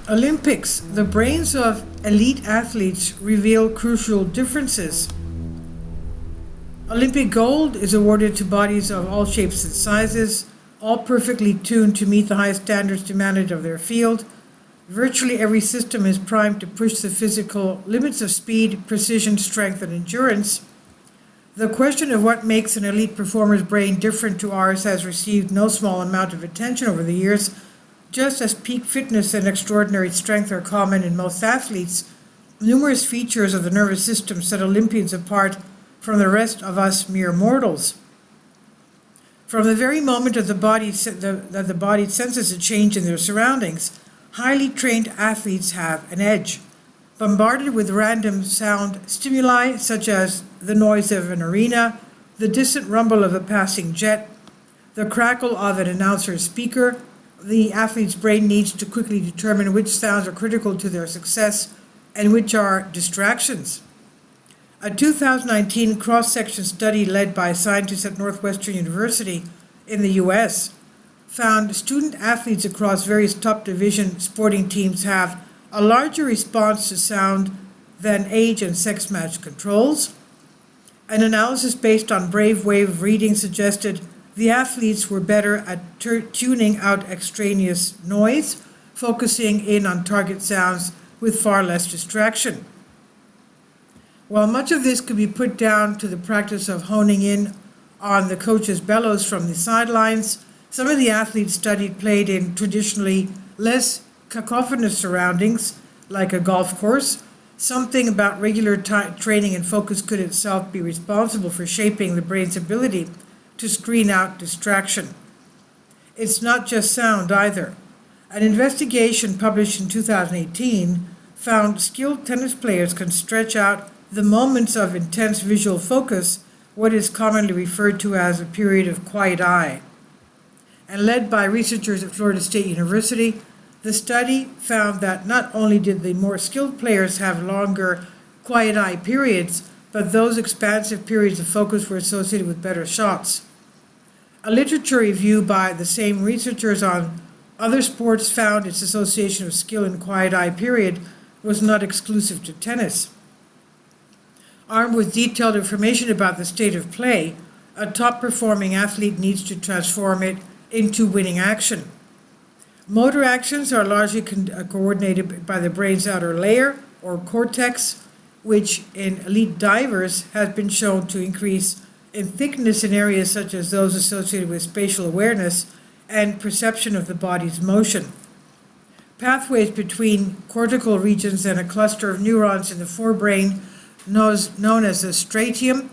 Olympics, the brains of elite athletes reveal crucial differences. Olympic gold is awarded to bodies of all shapes and sizes, all perfectly tuned to meet the highest standards demanded of their field. Virtually every system is primed to push the physical limits of speed, precision, strength, and endurance. The question of what makes an elite performer's brain different to ours has received no small amount of attention over the years. Just as peak fitness and extraordinary strength are common in most athletes, numerous features of the nervous system set Olympians apart from the rest of us mere mortals. From the very moment that the body senses a change in their surroundings, highly trained athletes have an edge. Bombarded with random sound stimuli such as the noise of an arena, the distant rumble of a passing jet, the crackle of an announcer's speaker, the athlete's brain needs to quickly determine which sounds are critical to their success and which are distractions. A 2019 cross-section study led by scientists at Northwestern University in the US found student athletes across various top division sporting teams have a larger response to sound than age and sex match controls. An analysis based on brave wave reading suggested the athletes were better at tuning out extraneous noise, focusing in on target sounds with far less distraction. While much of this could be put down to the practice of honing in on the coach's bellows from the sidelines, some of the athletes studied played in traditionally less cacophonous surroundings, like a golf course. Something about regular training and focus could itself be responsible for shaping the brain's ability to screen out distraction. It's not just sound either. An investigation published in 2018 found skilled tennis players can stretch out the moments of intense visual focus, what is commonly referred to as a period of quiet eye. And led by researchers at Florida State University, the study found that not only did the more skilled players have longer quiet eye periods, but those expansive periods of focus were associated with better shots. A literature review by the same researchers on other sports found its association of skill and quiet eye period was not exclusive to tennis. Armed with detailed information about the state of play, a top-performing athlete needs to transform it into winning action. Motor actions are largely coordinated by the brain's outer layer, or cortex, which in elite divers has been shown to increase in thickness in areas such as those associated with spatial awareness and perception of the body's motion. Pathways between cortical regions and a cluster of neurons in the forebrain known as the striatum,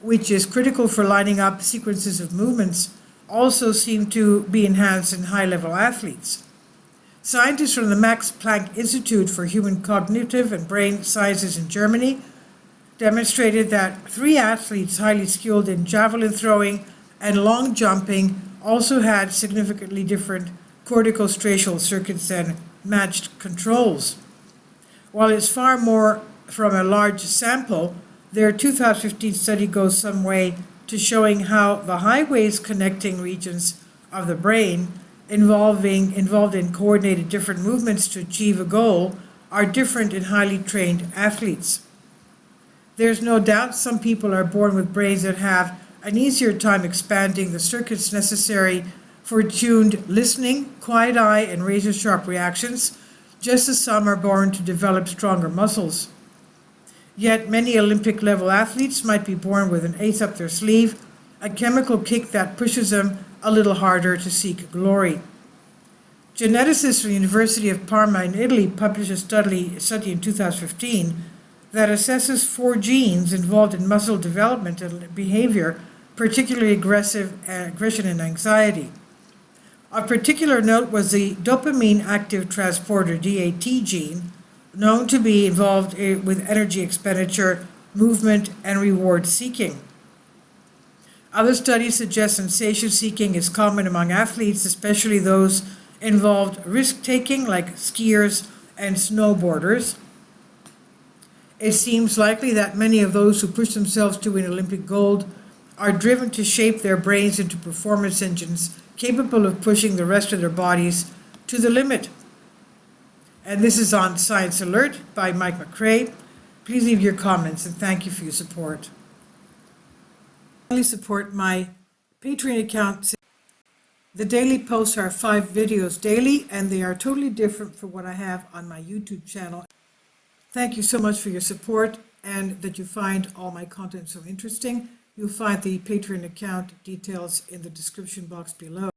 which is critical for lining up sequences of movements, also seem to be enhanced in high-level athletes. Scientists from the Max Planck Institute for Human Cognitive and Brain Sciences in Germany demonstrated that 3 athletes highly skilled in javelin throwing and long jumping also had significantly different corticostriatal circuits and matched controls. While it's far more from a large sample, their 2015 study goes some way to showing how the highways connecting regions of the brain involved in coordinated different movements to achieve a goal are different in highly trained athletes. There's no doubt some people are born with brains that have an easier time expanding the circuits necessary for tuned listening, quiet eye, and razor-sharp reactions, just as some are born to develop stronger muscles. Yet many Olympic-level athletes might be born with an ace up their sleeve, a chemical kick that pushes them a little harder to seek glory. Geneticists from the University of Parma in Italy published a study in 2015 that assesses 4 genes involved in muscle development and behavior, particularly aggression and anxiety. Of particular note was the dopamine active transporter DAT gene, known to be involved with energy expenditure, movement, and reward seeking. Other studies suggest sensation seeking is common among athletes, especially those involved risk-taking like skiers and snowboarders. It seems likely that many of those who push themselves to win Olympic gold are driven to shape their brains into performance engines capable of pushing the rest of their bodies to the limit. And this is on Science Alert by Mike McRae. Please leave your comments and thank you for your support. Please support my Patreon account. The daily posts are 5 videos daily, and they are totally different from what I have on my YouTube channel. Thank you so much for your support and that you find all my content so interesting. You'll find the Patreon account details in the description box below.